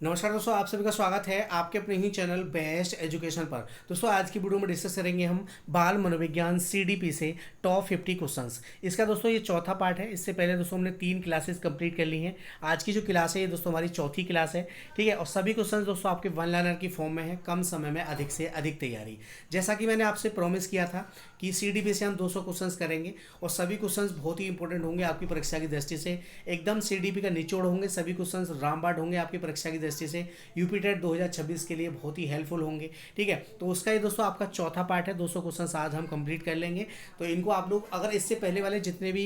नमस्कार दोस्तों, आप सभी का स्वागत है आपके अपने ही चैनल बेस्ट एजुकेशन पर। दोस्तों आज की वीडियो में डिस्कस करेंगे हम बाल मनोविज्ञान सीडीपी से टॉप 50 क्वेश्चंस। इसका दोस्तों ये चौथा पार्ट है। इससे पहले दोस्तों हमने 3 क्लासेस कंप्लीट कर ली हैं। आज की जो क्लास है ये दोस्तों हमारी चौथी क्लास है, ठीक है। और सभी क्वेश्चंस दोस्तों आपके वन लाइनर की फॉर्म में है, कम समय में अधिक से अधिक तैयारी। जैसा कि मैंने आपसे प्रॉमिस किया था कि सीडीपी से हम 200 क्वेश्चंस करेंगे और सभी क्वेश्चंस बहुत ही इंपॉर्टेंट होंगे आपकी परीक्षा की दृष्टि से। एकदम सीडीपी का निचोड़ होंगे, सभी क्वेश्चंस रामबाण होंगे आपकी परीक्षा की दृष्टि से। यूपी टेट 2026 के लिए बहुत ही हेल्पफुल होंगे, ठीक है। तो उसका ये दोस्तों आपका चौथा पार्ट है। 200 क्वेश्चंस आज हम कंप्लीट कर लेंगे। तो इनको आप लोग अगर इससे पहले वाले जितने भी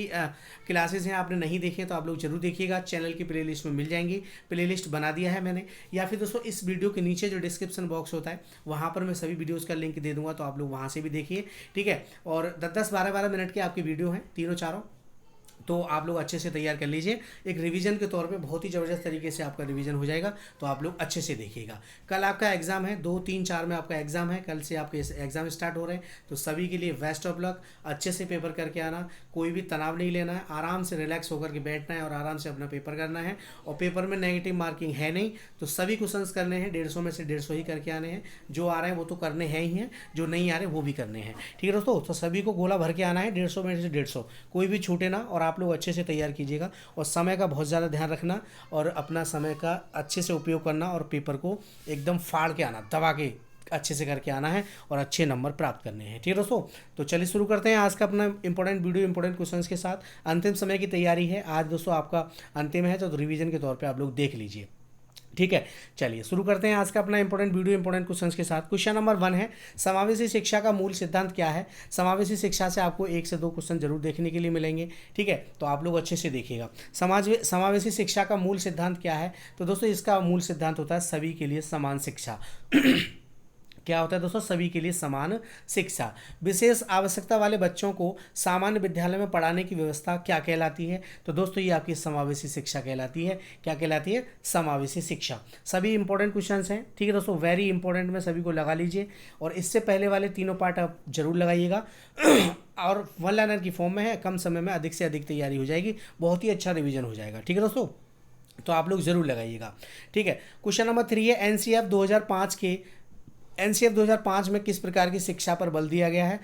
क्लासेस हैं आपने नहीं देखे तो आप लोग जरूर देखिएगा, चैनल की प्लेलिस्ट में मिल जाएंगी। प्लेलिस्ट बना दिया है मैंने, या फिर दोस्तों इस वीडियो के नीचे जो डिस्क्रिप्शन बॉक्स होता है वहाँ पर मैं सभी वीडियोज़ का लिंक दे दूंगा, तो आप लोग वहाँ से भी देखिए, ठीक है। और 10-10 12-12 मिनट के आपकी वीडियो हैं तीनों चारों, तो आप लोग अच्छे से तैयार कर लीजिए। एक रिवीजन के तौर पे बहुत ही ज़बरदस्त तरीके से आपका रिवीजन हो जाएगा, तो आप लोग अच्छे से देखिएगा। कल आपका एग्ज़ाम है, 2 3 4 में आपका एग्ज़ाम है, कल से आपके एग्ज़ाम स्टार्ट हो रहे हैं। तो सभी के लिए बेस्ट ऑफ लक। अच्छे से पेपर करके आना, कोई भी तनाव नहीं लेना है, आराम से रिलैक्स होकर के बैठना है और आराम से अपना पेपर करना है। और पेपर में नेगेटिव मार्किंग है नहीं, तो सभी क्वेश्चंस करने हैं, 150 में से 150 ही करके आने हैं। जो आ रहे हैं वो तो करने हैं ही हैं, जो नहीं आ रहे वो भी करने हैं, ठीक है दोस्तों। तो सभी को गोला भर के आना है, 150 में से 150, कोई भी छूटे ना। और आप लोग अच्छे से तैयार कीजिएगा और समय का बहुत ज़्यादा ध्यान रखना और अपना समय का अच्छे से उपयोग करना और पेपर को एकदम फाड़ के आना, दबा के अच्छे से करके आना है और अच्छे नंबर प्राप्त करने हैं, ठीक है दोस्तों। तो चलिए शुरू करते हैं आज का अपना इंपॉर्टेंट वीडियो इंपॉर्टेंट क्वेश्चंस के साथ। अंतिम समय की तैयारी है आज दोस्तों, आपका अंतिम है, तो रिवीजन के तौर पे आप लोग देख लीजिए, ठीक है। चलिए शुरू करते हैं आज का अपना इंपॉर्टेंट वीडियो इंपॉर्टेंट क्वेश्चंस के साथ। क्वेश्चन नंबर 1 है, समावेशी शिक्षा का मूल सिद्धांत क्या है। समावेशी शिक्षा से आपको 1 से 2 क्वेश्चन जरूर देखने के लिए मिलेंगे, ठीक है। तो आप लोग अच्छे से देखिएगा। समावेशी शिक्षा का मूल सिद्धांत क्या है। तो दोस्तों इसका मूल सिद्धांत होता है सभी के लिए समान शिक्षा। क्या होता है दोस्तों, सभी के लिए समान शिक्षा। विशेष आवश्यकता वाले बच्चों को सामान्य विद्यालय में पढ़ाने की व्यवस्था क्या कहलाती है। तो दोस्तों ये आपकी समावेशी शिक्षा कहलाती है। क्या कहलाती है, समावेशी शिक्षा। सभी इंपॉर्टेंट क्वेश्चंस हैं, ठीक है दोस्तों, वेरी इंपॉर्टेंट में सभी को लगा लीजिए। और इससे पहले वाले तीनों पार्ट आप जरूर लगाइएगा और वन लाइनर की फॉर्म में है, कम समय में अधिक से अधिक तैयारी हो जाएगी, बहुत ही अच्छा रिवीजन हो जाएगा, ठीक है दोस्तों। तो आप लोग जरूर लगाइएगा, ठीक है। क्वेश्चन नंबर 3 है, एनसीएफ 2005 में किस प्रकार की शिक्षा पर बल दिया गया है।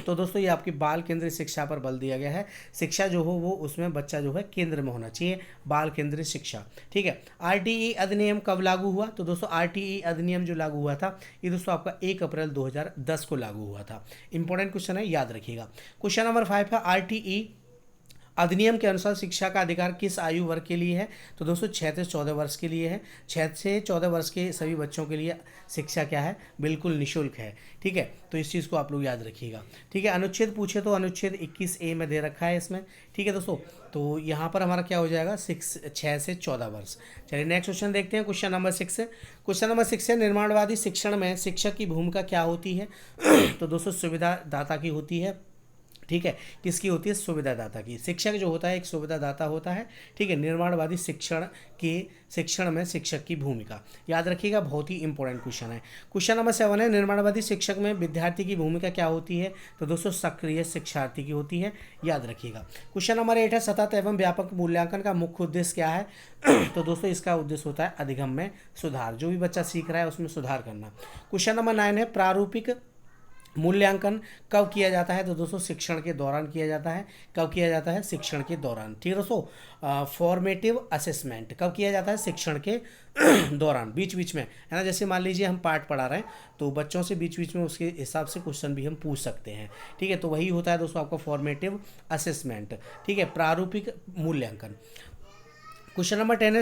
तो दोस्तों ये आपकी बाल केंद्रित शिक्षा पर बल दिया गया है। शिक्षा जो हो वो उसमें बच्चा जो है केंद्र में होना चाहिए, बाल केंद्रित शिक्षा, ठीक है। आरटीई अधिनियम कब लागू हुआ। तो दोस्तों आरटीई अधिनियम जो लागू हुआ था ये दोस्तों आपका 1 अप्रैल 2010 को लागू हुआ था। इंपॉर्टेंट क्वेश्चन है, याद रखिएगा। क्वेश्चन नंबर 5 है, आरटीई अधिनियम के अनुसार शिक्षा का अधिकार किस आयु वर्ग के लिए है। तो दोस्तों 6 से 14 वर्ष के लिए है। 6 से 14 वर्ष के सभी बच्चों के लिए शिक्षा क्या है, बिल्कुल निःशुल्क है, ठीक है। तो इस चीज़ को आप लोग याद रखिएगा, ठीक है। अनुच्छेद पूछे तो अनुच्छेद 21A में दे रखा है इसमें, ठीक है दोस्तों। तो यहाँ पर हमारा क्या हो जाएगा, 6 से 14 वर्ष। चलिए नेक्स्ट क्वेश्चन देखते हैं। क्वेश्चन नंबर 6 है, क्वेश्चन नंबर 6 है, निर्माणवादी शिक्षण में शिक्षक की भूमिका क्या होती है। तो दोस्तों सुविधादाता की होती है, ठीक है। किसकी होती है, सुविधादाता की। शिक्षक जो होता है एक सुविधादाता होता है, ठीक है। निर्माणवादी शिक्षण में शिक्षक की भूमिका याद रखिएगा, बहुत ही इंपॉर्टेंट क्वेश्चन है। क्वेश्चन नंबर 7 है, निर्माणवादी शिक्षक में विद्यार्थी की भूमिका क्या होती है। तो दोस्तों सक्रिय शिक्षार्थी की होती है, याद रखिएगा। क्वेश्चन नंबर 8 है, सतत एवं व्यापक मूल्यांकन का मुख्य उद्देश्य क्या है। तो दोस्तों इसका उद्देश्य होता है अधिगम में सुधार, जो भी बच्चा सीख रहा है उसमें सुधार करना। क्वेश्चन नंबर 9 है, प्रारूपिक मूल्यांकन कब किया जाता है। तो दोस्तों शिक्षण के दौरान किया जाता है। कब किया जाता है, शिक्षण के दौरान, ठीक है दोस्तों। फॉर्मेटिव असेसमेंट कब किया जाता है, शिक्षण के दौरान, बीच बीच में, है ना। जैसे मान लीजिए हम पाठ पढ़ा रहे हैं तो बच्चों से बीच बीच में उसके हिसाब से क्वेश्चन भी हम पूछ सकते हैं, ठीक है। तो वही होता है दोस्तों आपका फॉर्मेटिव असेसमेंट, ठीक है, प्रारूपिक मूल्यांकन। क्वेश्चन नंबर 10 है,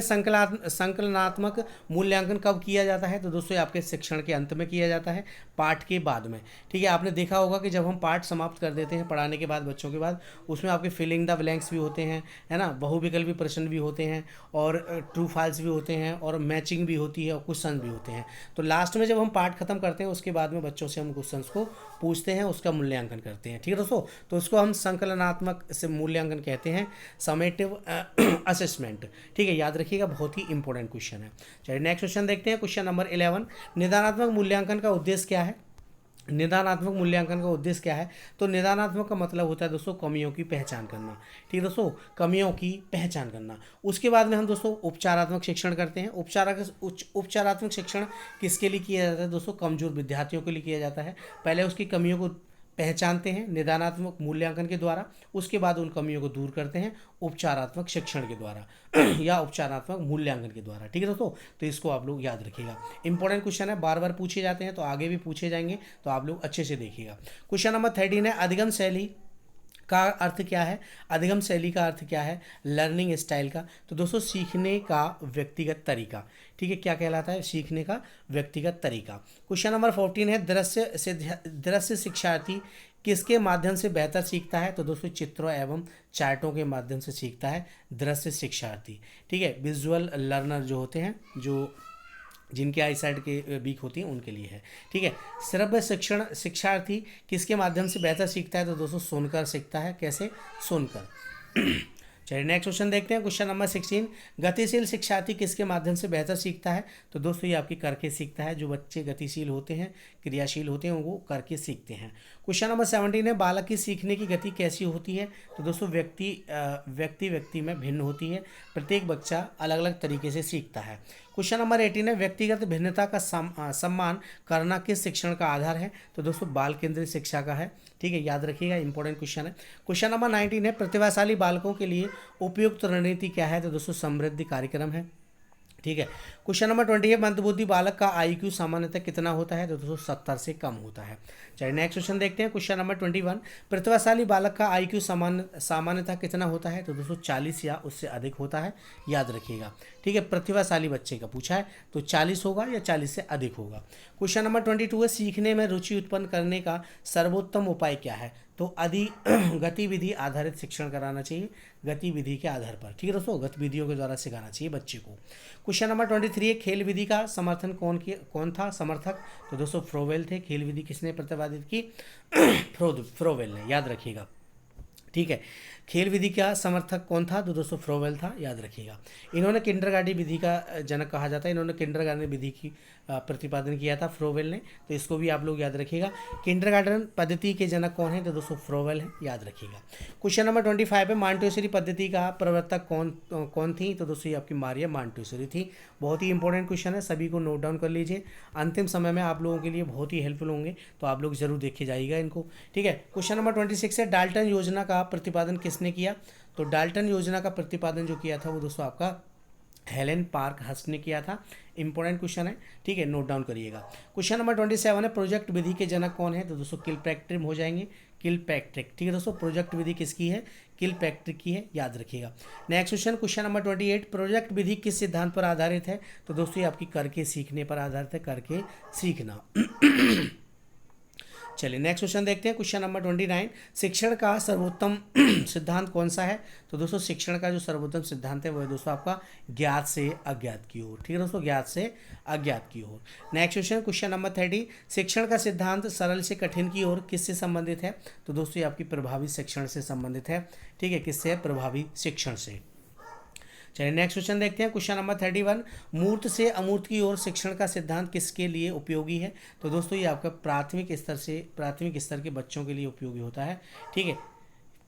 संकलनात्मक मूल्यांकन कब किया जाता है। तो दोस्तों ये आपके शिक्षण के अंत में किया जाता है, पाठ के बाद में, ठीक है। आपने देखा होगा कि जब हम पाठ समाप्त कर देते हैं पढ़ाने के बाद बच्चों के बाद, उसमें आपके फिलिंग द ब्लैंक्स भी होते हैं, है ना, बहुविकल्पी प्रश्न भी होते हैं और ट्रू फॉल्स भी होते हैं और मैचिंग भी होती है और क्वेश्चन भी होते हैं। तो लास्ट में जब हम पाठ खत्म करते हैं उसके बाद में बच्चों से हम क्वेश्चन को पूछते हैं, उसका मूल्यांकन करते हैं, ठीक है दोस्तों। तो उसको हम संकलनात्मक से मूल्यांकन कहते हैं, समेटिव असेसमेंट, ठीक है, याद रखिएगा, बहुत ही इंपॉर्टेंट क्वेश्चन है। चलिए नेक्स्ट क्वेश्चन देखते हैं। क्वेश्चन नंबर 11, निदानात्मक मूल्यांकन का उद्देश्य क्या है। निदानात्मक मूल्यांकन का उद्देश्य क्या है? तो निदानात्मक का मतलब होता है दोस्तों कमियों की पहचान करना। ठीक है दोस्तों, कमियों की पहचान करना। उसके बाद में हम दोस्तों उपचारात्मक शिक्षण करते हैं। उपचारात्मक शिक्षण किसके लिए किया जाता है दोस्तों? कमजोर विद्यार्थियों के लिए किया जाता है। पहले उसकी कमियों को पहचानते हैं निदानात्मक मूल्यांकन के द्वारा, उसके बाद उन कमियों को दूर करते हैं उपचारात्मक शिक्षण के द्वारा या उपचारात्मक मूल्यांकन के द्वारा। ठीक है दोस्तों, तो इसको आप लोग याद रखिएगा। इंपॉर्टेंट क्वेश्चन है, बार बार पूछे जाते हैं, तो आगे भी पूछे जाएंगे, तो आप लोग अच्छे से देखिएगा। क्वेश्चन नंबर 13 है, अधिगम शैली का अर्थ क्या है? अधिगम शैली का अर्थ क्या है? लर्निंग स्टाइल का। तो दोस्तों सीखने का व्यक्तिगत तरीका। ठीक है, क्या कहलाता है? सीखने का व्यक्तिगत तरीका। क्वेश्चन नंबर 14 है, दृश्य शिक्षार्थी किसके माध्यम से बेहतर सीखता है? तो दोस्तों चित्रों एवं चार्टों के माध्यम से सीखता है दृश्य शिक्षार्थी। ठीक है, विजुअल लर्नर जो होते हैं, जो जिनके आई साइड के वीक होती हैं उनके लिए है। ठीक है, श्रव्य शिक्षार्थी किसके माध्यम से बेहतर सीखता है? तो दोस्तों सुनकर सीखता है। कैसे? सुनकर। चलिए नेक्स्ट क्वेश्चन देखते हैं। क्वेश्चन नंबर 16, गतिशील शिक्षार्थी किसके माध्यम से बेहतर सीखता है? तो दोस्तों ये आपकी करके सीखता है। जो बच्चे गतिशील होते हैं, क्रियाशील होते हैं, वो करके सीखते हैं। क्वेश्चन नंबर 17 है, बालक की सीखने की गति कैसी होती है? तो दोस्तों व्यक्ति में भिन्न होती है। प्रत्येक बच्चा अलग अलग तरीके से सीखता है। क्वेश्चन नंबर 18 है, व्यक्तिगत भिन्नता का सम्मान करना किस शिक्षण का आधार है? तो दोस्तों बाल केंद्रित शिक्षा का है। ठीक है, याद रखिएगा, इंपॉर्टेंट क्वेश्चन है। क्वेश्चन नंबर 19 है, प्रतिभाशाली बालकों के लिए उपयुक्त रणनीति क्या है? तो दोस्तों समृद्धि कार्यक्रम है। ठीक है, क्वेश्चन नंबर 20 है, मंदबुद्धि बालक का IQ सामान्यतः कितना होता है? तो दोस्तों 70 से कम होता है। चलिए नेक्स्ट क्वेश्चन देखते हैं। क्वेश्चन नंबर 21, प्रतिभाशाली बालक का IQ सामान्यतः कितना होता है? तो दोस्तों 40 या उससे अधिक होता है, याद रखिएगा। ठीक है, प्रतिभाशाली बच्चे का पूछा है, तो 40 होगा या 40 से अधिक होगा। क्वेश्चन नंबर 22 है, सीखने में रुचि उत्पन्न करने का सर्वोत्तम उपाय क्या है? तो गतिविधि आधारित शिक्षण कराना चाहिए, गतिविधि के आधार पर। ठीक है दोस्तों, गतिविधियों के द्वारा सिखाना चाहिए बच्चे को। क्वेश्चन नंबर 23 है, खेल विधि का समर्थन कौन था समर्थक? तो दोस्तों फ्रोवेल थे। खेल विधि किसने प्रतिपादित की? फ्रोवेल ने, याद रखिएगा। ठीक है, खेल विधि का समर्थक कौन था? तो दोस्तों फ्रोवेल था, याद रखिएगा। इन्होंने किंडरगार्टन विधि का जनक कहा जाता है। इन्होंने किंडरगार्टन विधि की प्रतिपादन किया था, फ्रोवेल ने, तो इसको भी आप लोग याद रखिएगा। किंडरगार्टन पद्धति के जनक कौन है? तो दोस्तों फ्रोवेल है, याद रखिएगा। क्वेश्चन नंबर 25 है, मॉन्टेसरी पद्धति का प्रवर्तक कौन थी? तो दोस्तों ये आपकी मारिया मॉन्टेसरी थी। बहुत ही इंपॉर्टेंट क्वेश्चन है, सभी को नोट डाउन कर लीजिए, अंतिम समय में आप लोगों के लिए बहुत ही हेल्पफुल होंगे, तो आप लोग जरूर देखे जाइएगा इनको। ठीक है, क्वेश्चन नंबर 26 है, डाल्टन योजना का प्रतिपादन किसने किया? तो डाल्टन योजना का प्रतिपादन जो किया था वो दोस्तों आपका हेलेन पार्कहर्स्ट ने किया था। इंपॉर्टेंट क्वेश्चन है, ठीक है, नोट डाउन करिएगा। क्वेश्चन नंबर 27 है, प्रोजेक्ट विधि के जनक कौन है? तो दोस्तों किलपैट्रिक हो जाएंगे, किलपैट्रिक। ठीक है दोस्तों, प्रोजेक्ट विधि किसकी है? किलपैट्रिक की है, याद रखिएगा। Next question, question number 28, project विधि किस सिद्धांत पर आधारित है? तो दोस्तों ये आपकी करके सीखने पर आधारित है, करके सीखना। चलिए नेक्स्ट क्वेश्चन देखते हैं। क्वेश्चन नंबर 29, शिक्षण का सर्वोत्तम सिद्धांत कौन सा है? तो दोस्तों शिक्षण का जो सर्वोत्तम सिद्धांत है वो है दोस्तों आपका ज्ञात से अज्ञात की ओर। ठीक है दोस्तों, ज्ञात से अज्ञात की ओर। नेक्स्ट क्वेश्चन, क्वेश्चन नंबर 30, शिक्षण का सिद्धांत सरल से कठिन की ओर किससे संबंधित है? तो दोस्तों ये आपकी प्रभावी शिक्षण से संबंधित है। ठीक है, किससे? प्रभावी शिक्षण से। चलिए नेक्स्ट क्वेश्चन देखते हैं। क्वेश्चन नंबर 31, मूर्त से अमूर्त की ओर शिक्षण का सिद्धांत किसके लिए उपयोगी है? तो दोस्तों ये आपका प्राथमिक स्तर के बच्चों के लिए उपयोगी होता है। ठीक है,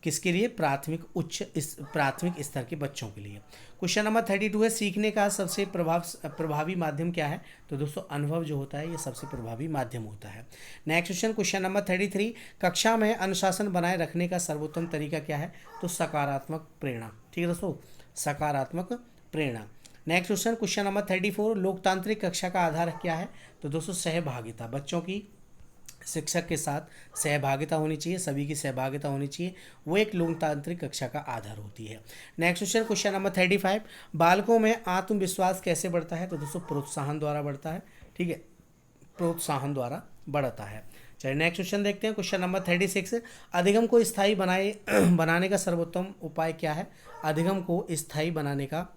किसके लिए? प्राथमिक स्तर के बच्चों के लिए। क्वेश्चन नंबर 32 है, सीखने का सबसे प्रभावी माध्यम क्या है? तो दोस्तों अनुभव जो होता है ये सबसे प्रभावी माध्यम होता है। नेक्स्ट क्वेश्चन, क्वेश्चन नंबर 33, कक्षा में अनुशासन बनाए रखने का सर्वोत्तम तरीका क्या है? तो सकारात्मक प्रेरणा। ठीक है दोस्तों, सकारात्मक प्रेरणा। नेक्स्ट क्वेश्चन, क्वेश्चन नंबर 34, लोकतांत्रिक कक्षा का आधार क्या है? तो दोस्तों सहभागिता, बच्चों की शिक्षक के साथ सहभागिता होनी चाहिए, सभी की सहभागिता होनी चाहिए, वो एक लोकतांत्रिक कक्षा का आधार होती है। नेक्स्ट क्वेश्चन, क्वेश्चन नंबर 35, बालकों में आत्मविश्वास कैसे बढ़ता है? तो दोस्तों प्रोत्साहन द्वारा बढ़ता है। ठीक है, प्रोत्साहन द्वारा बढ़ता है। चलिए नेक्स्ट क्वेश्चन देखते हैं। क्वेश्चन नंबर 36, अधिगम को स्थायी बनाने का सर्वोत्तम उपाय क्या है? अधिगम को स्थायी बनाने का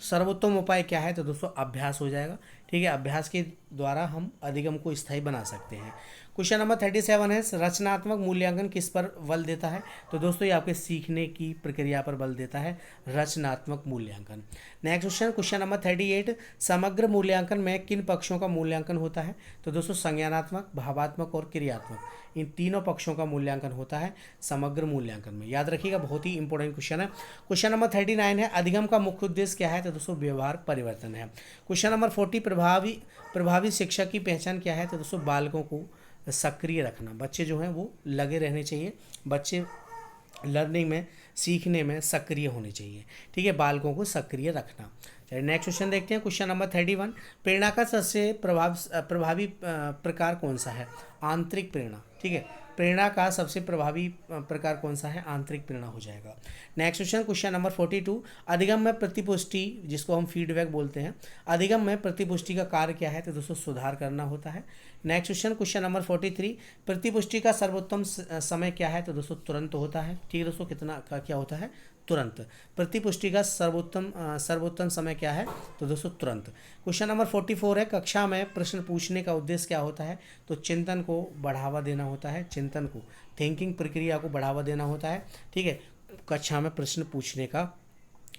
सर्वोत्तम उपाय क्या है? तो दोस्तों अभ्यास हो जाएगा। ठीक है, अभ्यास के द्वारा हम अधिगम को स्थायी बना सकते हैं। क्वेश्चन नंबर 37 है, रचनात्मक मूल्यांकन किस पर बल देता है? तो दोस्तों ये आपके सीखने की प्रक्रिया पर बल देता है, रचनात्मक मूल्यांकन। नेक्स्ट क्वेश्चन नंबर 38, समग्र मूल्यांकन में किन पक्षों का मूल्यांकन होता है? तो दोस्तों संज्ञानात्मक, भावात्मक और क्रियात्मक, इन तीनों पक्षों का मूल्यांकन होता है समग्र मूल्यांकन में। याद रखिएगा, बहुत ही इंपॉर्टेंट क्वेश्चन है। क्वेश्चन नंबर 39 है, अधिगम का मुख्य उद्देश्य क्या है? तो दोस्तों व्यवहार परिवर्तन है। क्वेश्चन नंबर 40, प्रभावी शिक्षक की पहचान क्या है? तो दोस्तों बालकों को सक्रिय रखना। बच्चे जो हैं वो लगे रहने चाहिए, बच्चे लर्निंग में, सीखने में सक्रिय होने चाहिए। ठीक है, बालकों को सक्रिय रखना। चलिए नेक्स्ट क्वेश्चन देखते हैं। क्वेश्चन नंबर 31, प्रेरणा का सबसे प्रभावी प्रकार कौन सा है? आंतरिक प्रेरणा। ठीक है, प्रेरणा का सबसे प्रभावी प्रकार कौन सा है? आंतरिक प्रेरणा हो जाएगा। नेक्स्ट क्वेश्चन नंबर 42, अधिगम में प्रतिपुष्टि, जिसको हम फीडबैक बोलते हैं, अधिगम में प्रतिपुष्टि का कार्य क्या है? तो दोस्तों सुधार करना होता है। नेक्स्ट क्वेश्चन नंबर 43, प्रतिपुष्टि का सर्वोत्तम समय क्या है? तो दोस्तों तुरंत होता है। ठीक है दोस्तों, कितना का क्या होता है? तुरंत। प्रतिपुष्टि का सर्वोत्तम समय क्या है? तो दोस्तों तुरंत। क्वेश्चन नंबर 44 है, कक्षा में प्रश्न पूछने का उद्देश्य क्या होता है? तो चिंतन को बढ़ावा देना होता है, चिंतन को, थिंकिंग प्रक्रिया को बढ़ावा देना होता है। ठीक है, कक्षा में प्रश्न पूछने का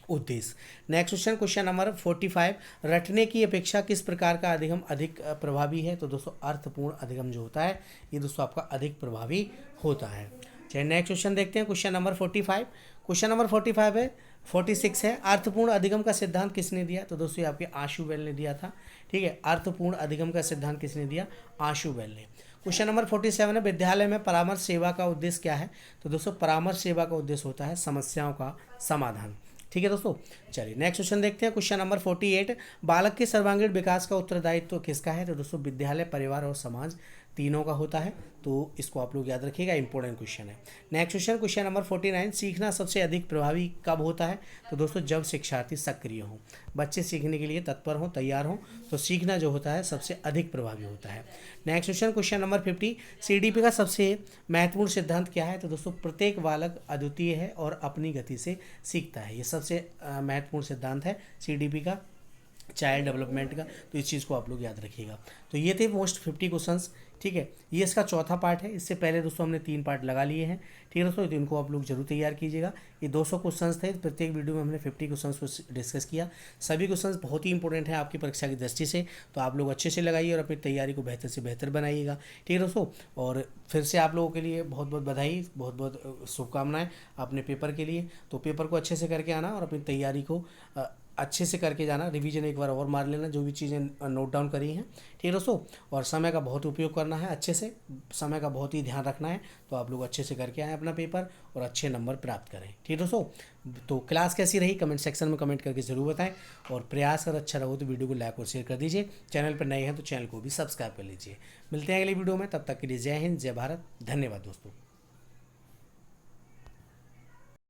उद्देश्य। नेक्स्ट क्वेश्चन नंबर 45, रटने की अपेक्षा किस प्रकार का अधिगम अधिक प्रभावी है? तो दोस्तों अर्थपूर्ण अधिगम जो होता है ये दोस्तों आपका अधिक प्रभावी होता है। चलिए नेक्स्ट क्वेश्चन देखते हैं। क्वेश्चन नंबर 45, क्वेश्चन नंबर 45 है, 46 है, अर्थपूर्ण अधिगम का सिद्धांत किसने दिया? तो दोस्तों ये आपके आशु बेल ने दिया था। ठीक है, अर्थपूर्ण अधिगम का सिद्धांत किसने दिया? आशु बेल ने। क्वेश्चन नंबर 47 है, विद्यालय में परामर्श सेवा का उद्देश्य क्या है? तो दोस्तों परामर्श सेवा का उद्देश्य होता है समस्याओं का समाधान। ठीक है दोस्तों, चलिए नेक्स्ट क्वेश्चन देखते हैं। क्वेश्चन नंबर 48, बालक के सर्वांगीण विकास का उत्तरदायित्व किसका है? तो दोस्तों विद्यालय, परिवार और समाज तीनों का होता है। तो इसको आप लोग याद रखिएगा, इंपॉर्टेंट क्वेश्चन है। नेक्स्ट क्वेश्चन नंबर 49, सीखना सबसे अधिक प्रभावी कब होता है? तो दोस्तों जब शिक्षार्थी सक्रिय हों, बच्चे सीखने के लिए तत्पर हों, तैयार हों, तो सीखना जो होता है सबसे अधिक प्रभावी होता है। नेक्स्ट क्वेश्चन नंबर 50, सीडीपी का सबसे महत्वपूर्ण सिद्धांत क्या है? तो दोस्तों प्रत्येक बालक अद्वितीय है और अपनी गति से सीखता है। ये सबसे महत्वपूर्ण सिद्धांत है सीडीपी का, चाइल्ड डेवलपमेंट का। तो इस चीज़ को आप लोग याद रखिएगा। तो ये थे मोस्ट 50 क्वेश्चंस। ठीक है, ये इसका चौथा पार्ट है। इससे पहले दोस्तों हमने 3 पार्ट लगा लिए हैं। ठीक है दोस्तों, तो इनको आप लोग जरूर तैयार कीजिएगा। ये 200 क्वेश्चंस थे, प्रत्येक वीडियो में हमने 50 क्वेश्चंस को डिस्कस किया। सभी क्वेश्चंस बहुत ही इंपॉर्टेंट हैं आपकी परीक्षा की दृष्टि से, तो आप लोग अच्छे से लगाइए और अपनी तैयारी को बेहतर से बेहतर बनाइएगा। ठीक है दोस्तों, और फिर से आप लोगों के लिए बहुत बहुत बधाई, बहुत बहुत शुभकामनाएं अपने पेपर के लिए। तो पेपर को अच्छे से करके आना और अपनी तैयारी को अच्छे से करके जाना, रिवीजन एक बार और मार लेना जो भी चीज़ें नोट डाउन करी हैं। ठीक है दोस्तों, और समय का बहुत उपयोग करना है, अच्छे से समय का बहुत ही ध्यान रखना है। तो आप लोग अच्छे से करके आएँ अपना पेपर और अच्छे नंबर प्राप्त करें। ठीक है दोस्तों, तो क्लास कैसी रही कमेंट सेक्शन में कमेंट करके ज़रूर बताएं, और प्रयास अगर अच्छा रहो तो वीडियो को लाइक और शेयर कर दीजिए। चैनल पर नए हैं तो चैनल को भी सब्सक्राइब कर लीजिए। मिलते हैं अगली वीडियो में, तब तक के लिए जय हिंद, जय भारत, धन्यवाद दोस्तों।